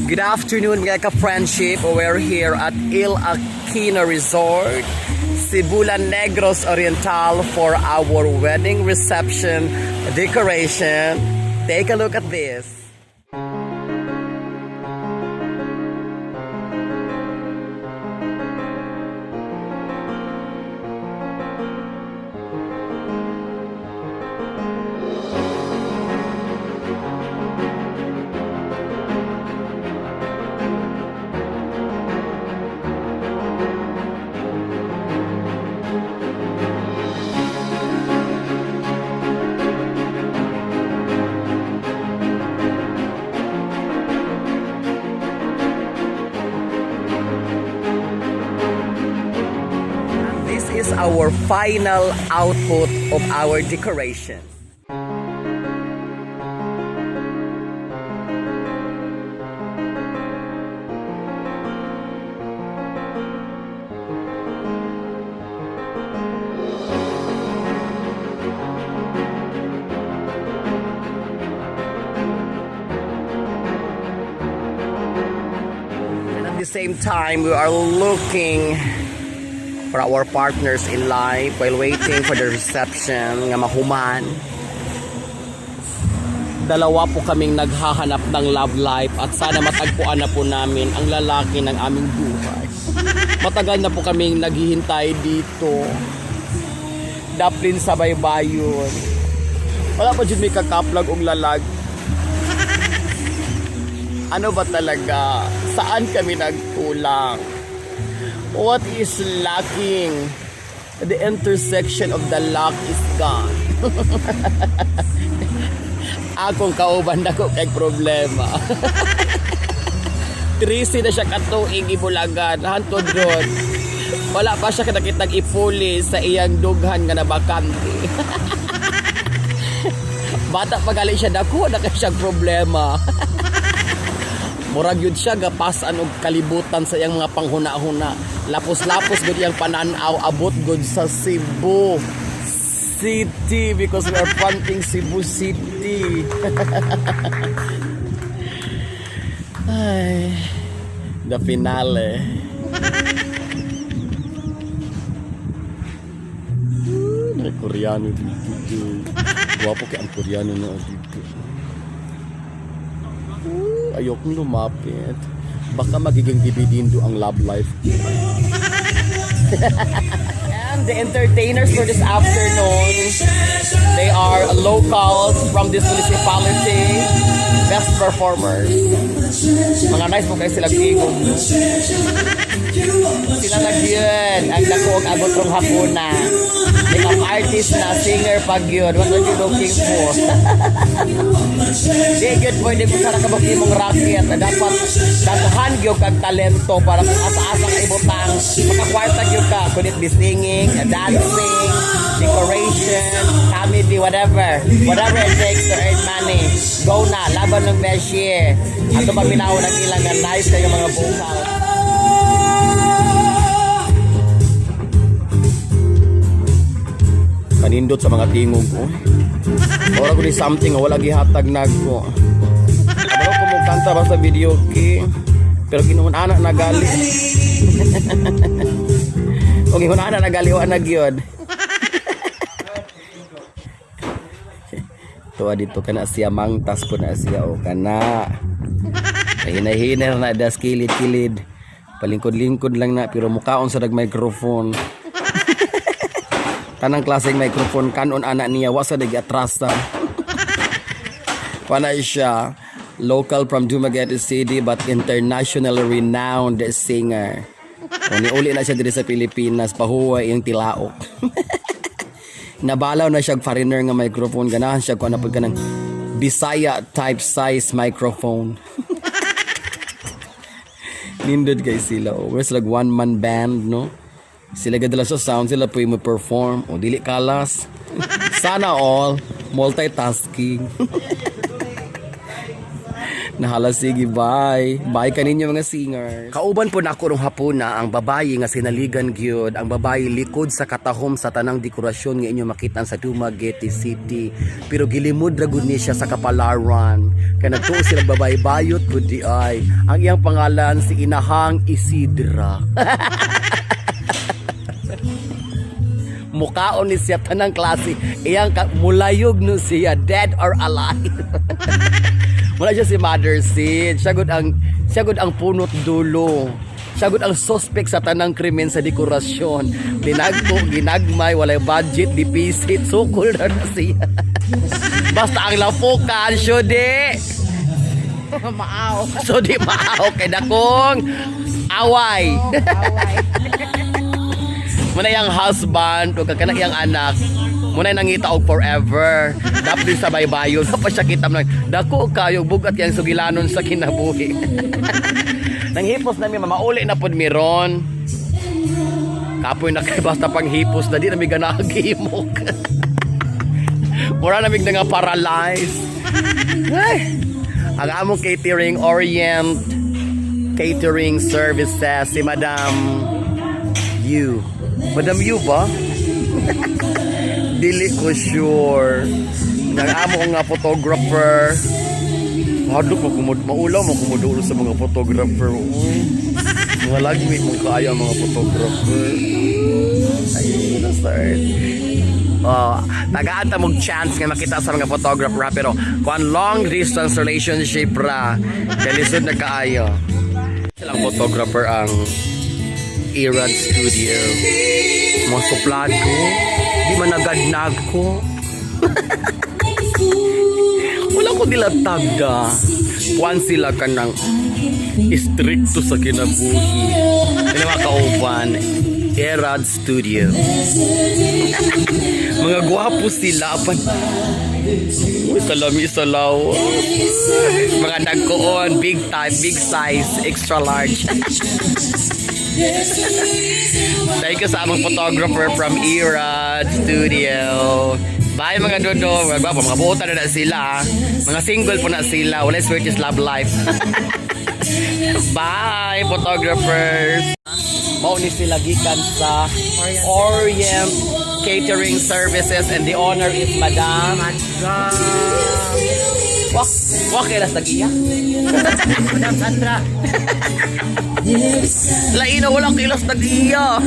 Good afternoon mga ka-friendship. We're here at Il Aquino Resort, Sibulan Negros Oriental for our wedding reception decoration. Take a look at this. Is our final output of our decoration. And at the same time, we are looking for our partners in life while waiting for the reception nga mahuman. Dalawa po kaming naghahanap ng love life at sana matagpuan na po namin ang lalaki ng aming buhay. Matagal na po kaming naghihintay dito. Daplin sa baybayon. Wala pa dyan may kakaplag og lalag. Ano ba talaga? Saan kami nagkulang? What is lacking? The intersection of the lock is gone. Akong kauban na ko kay problema. 13 na siya katuig ibulagan. Hantod ron. Wala pa siya nakitang ipuli sa iyang dughan nga nabakante. Bata pagali siya dako na kay siyang problema. Murag yun siya gapasan og kalibutan sa iyang mga panghuna-huna. Lapos-lapos gud iyang pananaw abot gud sa Cebu City because we are fronting Cebu City. Ay, the finale. May Koreano dito. Guwapo kaya ang Koreano na dito. Ayokong lumapit. Baka magiging dibidindo ang love life. And the entertainers for this afternoon, they are locals from this municipality, best performers. Mga nice po kayo sila tigong. Sila nagyan ang dakoong abot rong hapuna. Makeup artist na, singer pag yun. What are you looking for? Di good boy, di po sana kabukti mong racket. Dapat datuhan yung kag talento para kung asa-asa ka ibutang makakwarta yung ka. Could it be singing, dancing, decoration, comedy, whatever. Whatever it takes to earn money. Go na, laban ng best year. Ato pa minaw ng ilang na nice kayo mga vocal. Kanindot sa mga tingog ko. Ora ko ni something wala gihatag nagko. Abalo ko mo kanta ba sa video ki. Pero ginuon anak nagali. O ginuon anak nagali wa na gyud. Tuwa dito kana siya mangtas po na siya o kana. Hinahinay na das kilid-kilid. Palingkod-lingkod lang na pero mukhaon sa nag-microphone. Tanang klaseng microphone kanon anak niya wasa nag-atrasa. Panay siya local from Dumaguete City but internationally renowned singer. Uli na siya dito sa Pilipinas, pahuway yung tilaok. Nabalaw na siya foreigner nga microphone, ganahan siya kung ano pa ganang Bisaya type size microphone. Nindod guys sila, where's like one man band, no? Sila gadala sa sound, sila po yung perform o dili kalas. Sana all multitasking. Nahala, sige, bye. Bye kaninyo mga singers. Kauban po na ako nung hapuna ang babayi nga sinaligan gyud. Ang babayi likod sa katahom sa tanang dekorasyon nga inyo makita sa Dumaguete City. Pero gilimod ra gud ni siya sa kapalaran. Kaya nagtuo sila babayi bayot gud di ay. Ang iyang pangalan si Inahang Isidra. Mukaon ni siya tanang klase. Iyang mulayog no siya, dead or alive. Wala siya si Mother Sid. Siya gud ang punot dulo. Siya gud ang suspect sa tanang krimen sa dekorasyon. Dinagko, ginagmay, walay budget, dipisit, sukol na siya. Basta ang lapukan, syode. Maaw. So di maaw kay dakong away. Away. Muna yung husband o kakana yung anak muna nangita og forever dapat sa baybayon sa pa siya kita lang dako kayo bugat yang sugilanon sa kinabuhi. Nanghipos na mi mauli na pod miron kapoy na kay basta panghipos na di na mi ganagimok. Mura na mi nga paralyzed. Ay, ang among catering Orient Catering Services si Madam Yu. Madam Yu ba? Dili ko sure. Nag-amo ko nga photographer. Hadok mo maulaw mo kumudulo sa mga photographer. Mga lagmit mo kaya mga photographer. Ayun na start. Tagaan ta mong chance nga makita sa mga photographer pero kung long distance relationship ra kalisod na kaayo. Silang photographer ang Irad Studio. Mga suplad ko, di managadnag ko. Wala ko nila tagda. Kuan sila ka ng istrikto sa kinabuhi. Hindi mga kauban, Irad Studio. Mga gwapo sila. Uy, salami salaw. Mga nagkoon, big type, big size, extra large. Thank you sa among photographer from Irad Studio. Bye mga dodo. Mga buotan na sila. Mga single po na sila. Wala sweetest love life. Bye photographers. Mauni sila gikan sa Orient Catering Services and the owner is Madam Wak kailas nag-iya. Madam Sandra. Laina walang kilos nag-iya.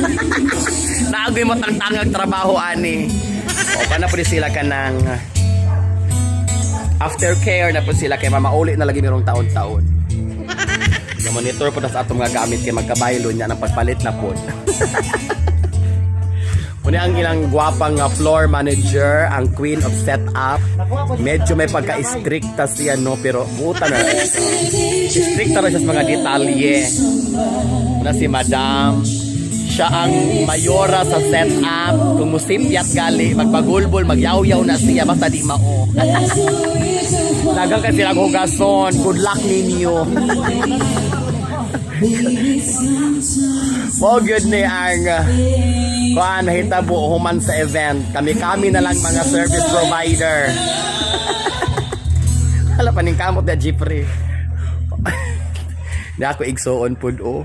Naagoy mo tangtangag trabaho ani. O kana po sila kanang aftercare na po sila kay mamauli na lagi mirong taon-taon. Yung monitor po na sa atong mga gamit kay magkabaylo niya ng pagpalit na po. Muna ang ilang gwapang floor manager, ang queen of setup. Medyo may pagka-stricta siya, no? Pero buta na. Stricta na siya sa mga detalye. Muna si Madam. Siya ang mayora sa setup. Kung musimpyat gali, magpagulbol, magyaw-yaw na siya, basta di mao. Lagang kasi naghugason. Good luck ninyo. Good ni ang kuan hitabo human sa event. Kami na lang mga service provider. Hala pa ning kamot na Jeffrey. Di ako igsoon pud o.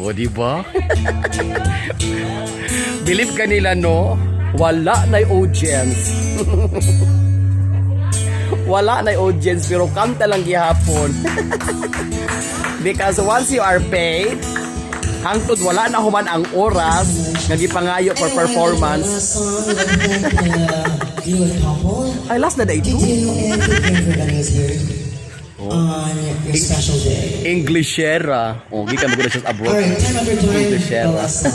O di ba? Believe kanila no, wala na audience. Wala na audience pero kanta lang gihapon. Because once you are paid, hangtod wala na human ang oras nga gipangayo for performance. Ay last na day too. On your special day. Englishera. Oh, gikan mo siya sa abroad. Alright, time after time. Englishera. Last song.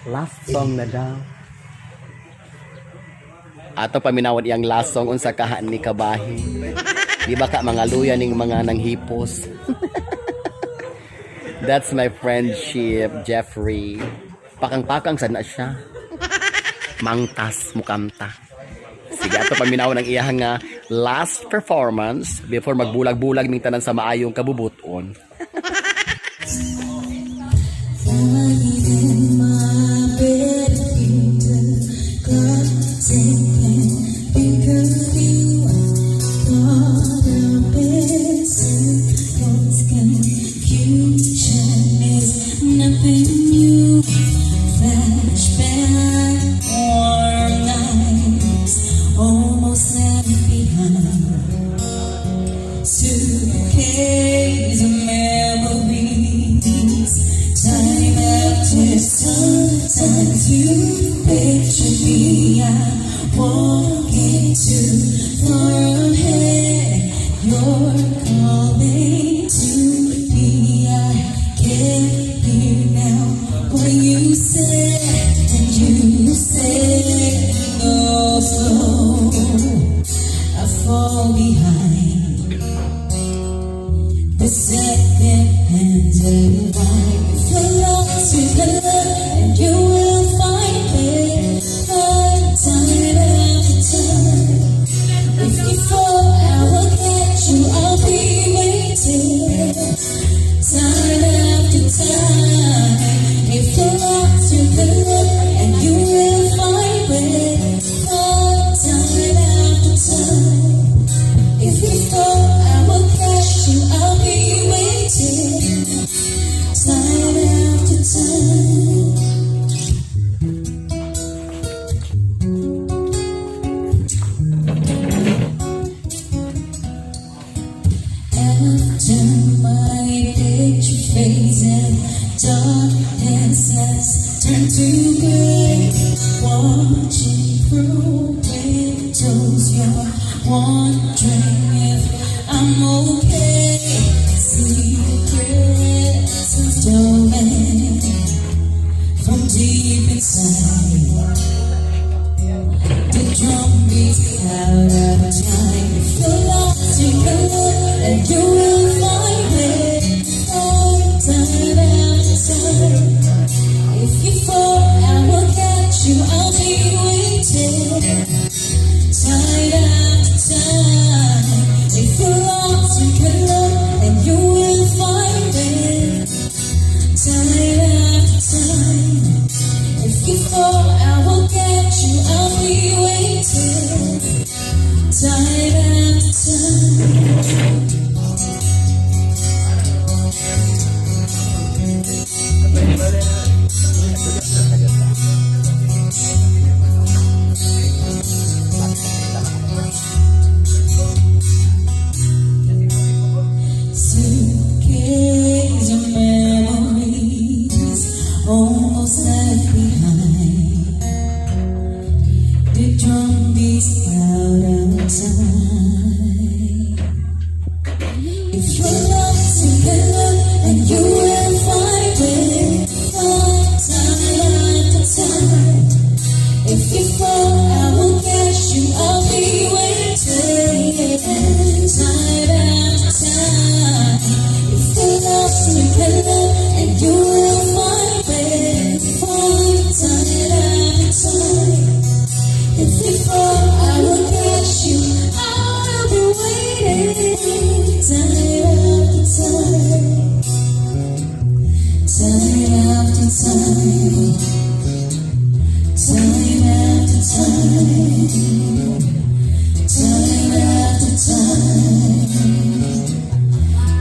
Last song na daw. Ato paminawad iyang last song unsa kahan ni kabahi. Di ba ka mga luya ning mga nanghipos. That's my friendship, Jeffrey. Pakang-pakang sana siya. Mangtas mukamta. Sige, ato paminawad ang iyang last performance before magbulag-bulag ning tanan sa maayong kabubuton. Because far ahead. You're calling to me. I can't hear now what you said, and you said go slow. I fall behind the second hand of life. If you're lost in the love, and you will find it time after time. If you fall, I will catch you. I'll be waiting time after time. If you're lost, you can look and you will find it time after time. If you fall, I will catch you. I'll be waiting time after time. After my picture fades and darkness has turned to gray, watching through windows, you're wondering if I'm okay. Secrets and stolen from deep inside. The drum beats out of time. If you're lost, you can look and you will find it time after time. If you fall, I will catch you. I'll be waiting time after time. If you're lost, you can look and you will find it time after time. If you fall, I will catch you. I'll be waiting time after time. Suitcase of memories almost left behind. The drum beats out of time. If you're lost, you can look and you will find it time after time. If you fall, I will catch you. I'll be waiting time after time. If you're lost, you can look and you will find it time after time. If you fall, I will catch you. I'll be waiting time after time. Time after time. Time after time. Time after time.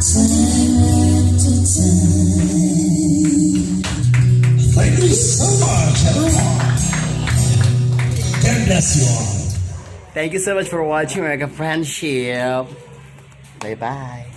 Time after time. Thank you so much, everyone. God bless you all. Thank you so much for watching American Friendship. Bye-bye.